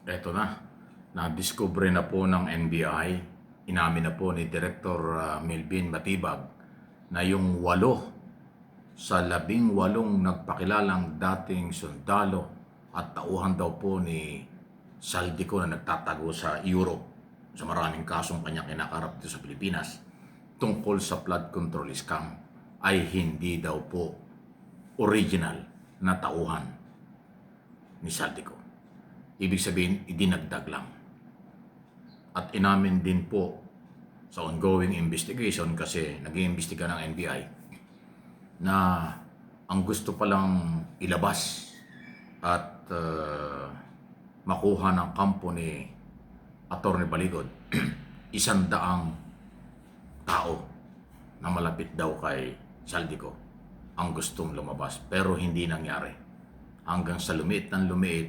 Eto na, na-discover na po ng NBI, inamin na po ni Director Melvin Matibag na yung 8 sa 18 nagpakilalang dating sundalo at tauhan daw po ni Saldico na nagtatago sa Europe sa maraming kasong kanyang kinakarap dito sa Pilipinas tungkol sa flood control scam ay hindi daw po original na tauhan ni Saldico. Ibig sabihin, idinagdag lang. At inamin din po sa ongoing investigation kasi nag-iimbestiga ng NBI na ang gusto palang ilabas at makuha ng kampo ni Atty. Baligod 100 tao na malapit daw kay Saldico ang gustong lumabas pero hindi nangyari. Hanggang sa lumiit ng lumiit,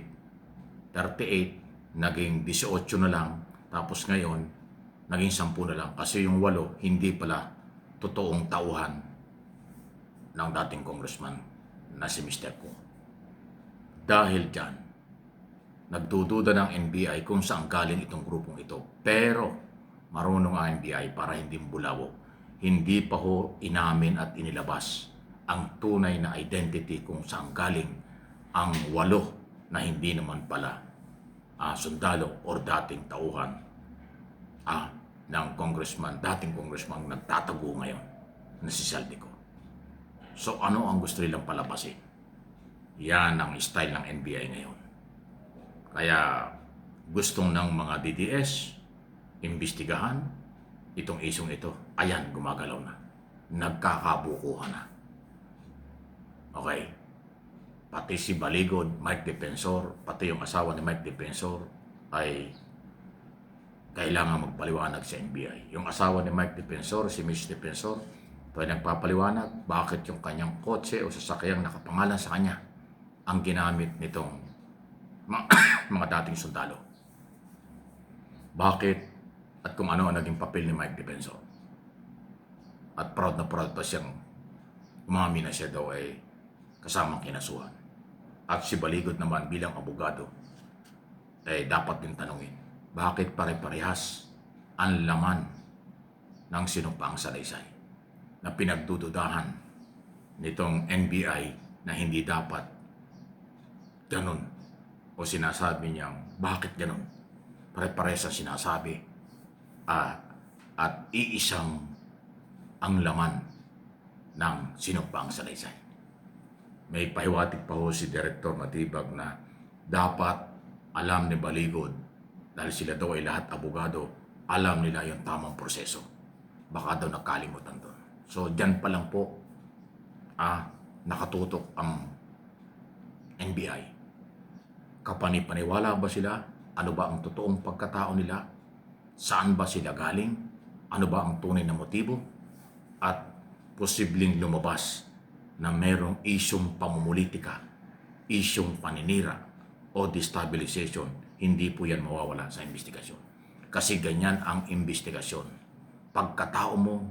38, naging 18 na lang, tapos ngayon, naging 10 na lang. Kasi yung 8, hindi pala totoong tauhan ng dating congressman na si Mr. Kung. Dahil dyan, nagdududa ng NBI kung saan galing itong grupong ito. Pero, marunong ang NBI para hindi bulawo. Hindi pa ho inamin at inilabas ang tunay na identity kung saan galing ang 8 na hindi naman pala sundalo or dating tauhan ng dating congressman nagtatago ngayon na si Saldico. So ano ang gusto nilang palabasin? Yan ang style ng NBI ngayon. Kaya gustong ng mga DDS imbestigahan itong isong ito. Ayan, gumagalaw na. Nagkakabukuhan na. Okay? Pati si Baligod, Mike Defensor, pati yung asawa ni Mike Defensor ay kailangan magpaliwanag sa NBI. Yung asawa ni Mike Defensor, si Miss Defensor, ay nagpapaliwanag bakit yung kanyang kotse o sasakyang nakapangalan sa kanya ang ginamit nitong mga dating sundalo. Bakit at kung ano ang naging papel ni Mike Defensor. At proud na proud pa siyang umami na siya daw ay kasamang kinasuhan. At si Baligod naman bilang abogado ay dapat din tanungin, bakit pare-parehas ang laman ng sinumpaang salaysay na pinagdududahan nitong NBI na hindi dapat ganun o sinasabi niyang bakit ganun? Pare-parehas ang sinasabi at iisang ang laman ng sinumpaang salaysay. May pahiwatig pa ho si Director Matibag na dapat alam ni Baligod, dahil sila daw ay lahat abogado, alam nila yung tamang proseso. Baka daw nakalimutan doon. So dyan pa lang po nakatutok ang NBI. Kapanipaniwala ba sila? Ano ba ang totoong pagkatao nila? Saan ba sila galing? Ano ba ang tunay na motibo? At posibleng lumabas na mayroong isyong pamumulitika, isyong paninira o destabilization, hindi po yan mawawala sa investigasyon. Kasi ganyan ang investigasyon. Pagkatao mo,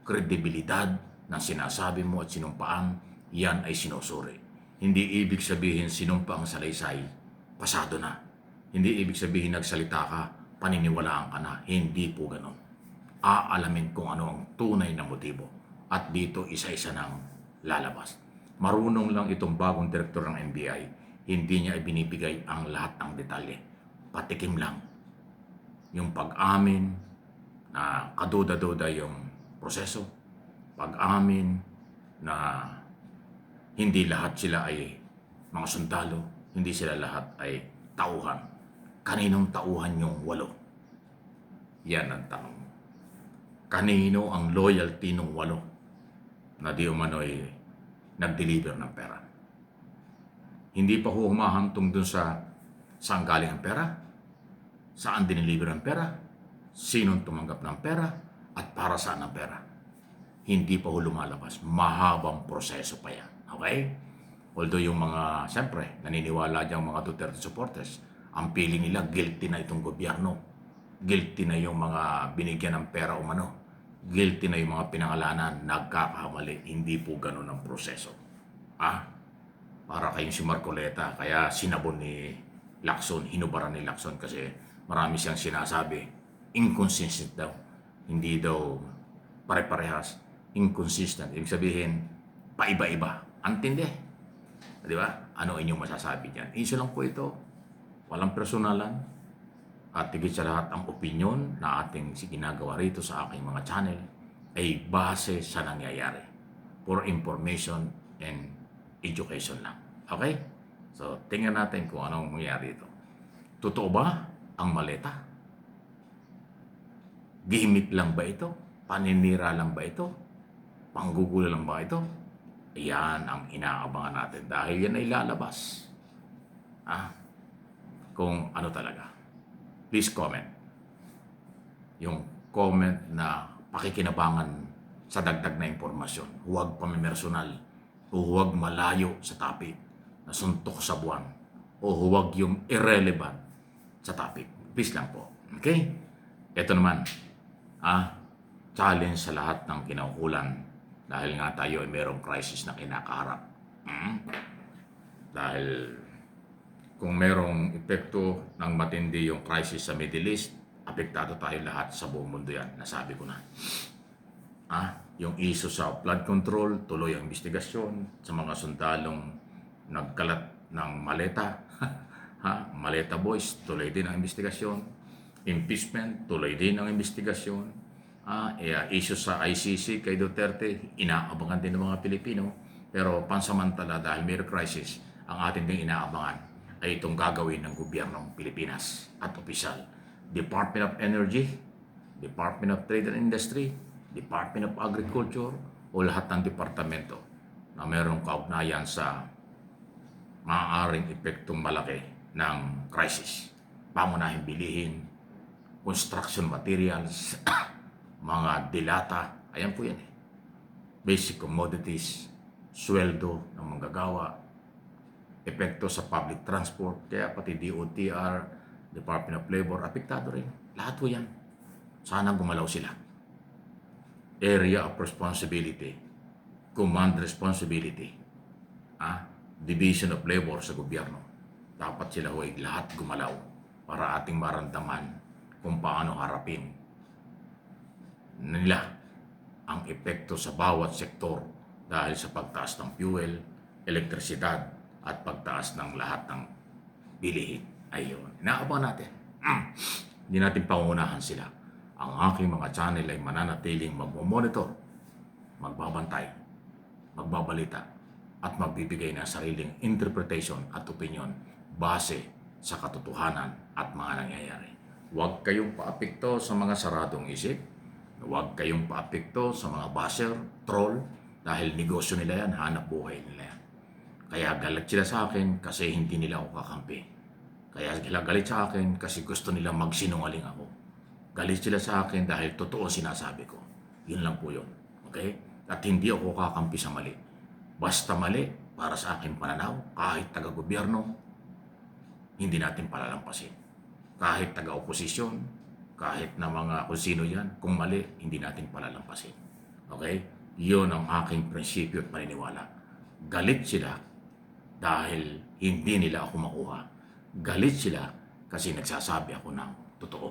kredibilidad ng sinasabi mo at sinumpaan, yan ay sinusuri. Hindi ibig sabihin sinumpa ang salaysay, pasado na. Hindi ibig sabihin nagsalita ka, paniniwalaan ka na. Hindi po ganon. Aalamin kung ano ang tunay na motibo. At dito isa-isa ng lalabas. Marunong lang itong bagong direktor ng NBI. Hindi niya ibinibigay ang lahat ng detalye. Patikim lang. Yung pag-amin na kaduda-duda yung proseso. Pag-amin na hindi lahat sila ay mga sundalo. Hindi sila lahat ay tauhan. Kaninong tauhan yung 8? Yan ang tanong. Kanino ang loyalty ng 8 na di umano'y nag-deliver ng pera? Hindi pa ho humahantong dun sa saan galing ang pera, saan dineliver ang pera, sinong tumanggap ng pera, at para saan ang pera. Hindi pa ho lumalabas. Mahabang proseso pa yan. Okay? Although yung mga, siyempre, naniniwala diyang mga Duterte supporters, ang feeling nila guilty na itong gobyerno. Guilty na yung mga binigyan ng pera umano. Guilty na yung mga pinangalanan, nagkakamali. Hindi po ganun ang proseso. Para kayong si Marcoleta, kaya sinabon ni Lacson, hinubaran ni Lacson kasi marami siyang sinasabi. Inconsistent daw. Hindi daw pare-parehas. Inconsistent. Ibig sabihin, paiba-iba. Antindi. Di ba? Ano inyong masasabi dyan? Iso lang po ito. Walang personalan. At higit sa lahat, ang opinion na ating ginagawa rito sa aking mga channel ay base sa nangyayari. For information and education lang. Okay? So, tingnan natin kung anong mangyayari ito. Totoo ba ang maleta? Gimmick lang ba ito? Paninira lang ba ito? Panggugulo lang ba ito? Yan ang inaabangan natin dahil yan ay lalabas. Kung ano talaga. Please comment. Yung comment na pakikinabangan sa dagdag na impormasyon. Huwag pamimersonal o huwag malayo sa topic na suntok sa buwan o huwag yung irrelevant sa topic. Please lang po. Okay? Ito naman, challenge sa lahat ng kinaukulan dahil nga tayo ay mayroong crisis na kinakaharap. Dahil kung mayroong epekto ng matindi yung crisis sa Middle East, apektado tayo lahat sa buong mundo yan. Nasabi ko na. Yung issue sa flood control, tuloy ang investigasyon sa mga sundalong nagkalat ng maleta. Maleta boys, tuloy din ang investigasyon. Impeachment, tuloy din ang investigasyon. Issue sa ICC kay Duterte, inaabangan din ng mga Pilipino. Pero pansamantala dahil may crisis, ang atin ding inaabangan ay itong gagawin ng gobyernong Pilipinas at opisyal. Department of Energy, Department of Trade and Industry, Department of Agriculture, o lahat ng departamento na mayroong kaugnayan sa maaaring epektong malaki ng crisis. Pangunahing bilihin, construction materials, mga dilata, ayan po yan. Basic commodities, sweldo ng manggagawa, epekto sa public transport, kaya pati DOTR, Department of Labor, apektado rin. Lahat po yan. Sana gumalaw sila. Area of responsibility, command responsibility, division of labor sa gobyerno. Dapat sila ay lahat gumalaw para ating maramdaman kung paano harapin nila ang epekto sa bawat sektor dahil sa pagtaas ng fuel, elektrisidad, at pagtaas ng lahat ng bilihin. Ayun. Inaabangan natin. Hindi natin pangunahan sila. Ang aking mga channel ay mananatiling magmomonitor, magbabantay, magbabalita, at magbibigay ng sariling interpretation at opinion base sa katotohanan at mga nangyayari. Huwag kayong paapekto sa mga saradong isip. Huwag kayong paapekto sa mga basher, troll, dahil negosyo nila yan, hanap buhay nila yan. Kaya galit sila sa akin kasi hindi nila ako kakampi. Kaya sila galit sa akin kasi gusto nila magsinungaling ako. Galit sila sa akin dahil totoo sinasabi ko. Yun lang po yun. Okay? At hindi ako kakampi sa mali. Basta mali, para sa akin pananaw, kahit taga-gobyerno, hindi natin palalampasin. Kahit taga-oposisyon, kahit na mga kung sino yan, kung mali, hindi natin palalampasin. Okay? Yun ang aking prinsipyo at paniniwala. Galit sila dahil hindi nila ako makuha. Galit sila kasi nagsasabi ako ng totoo.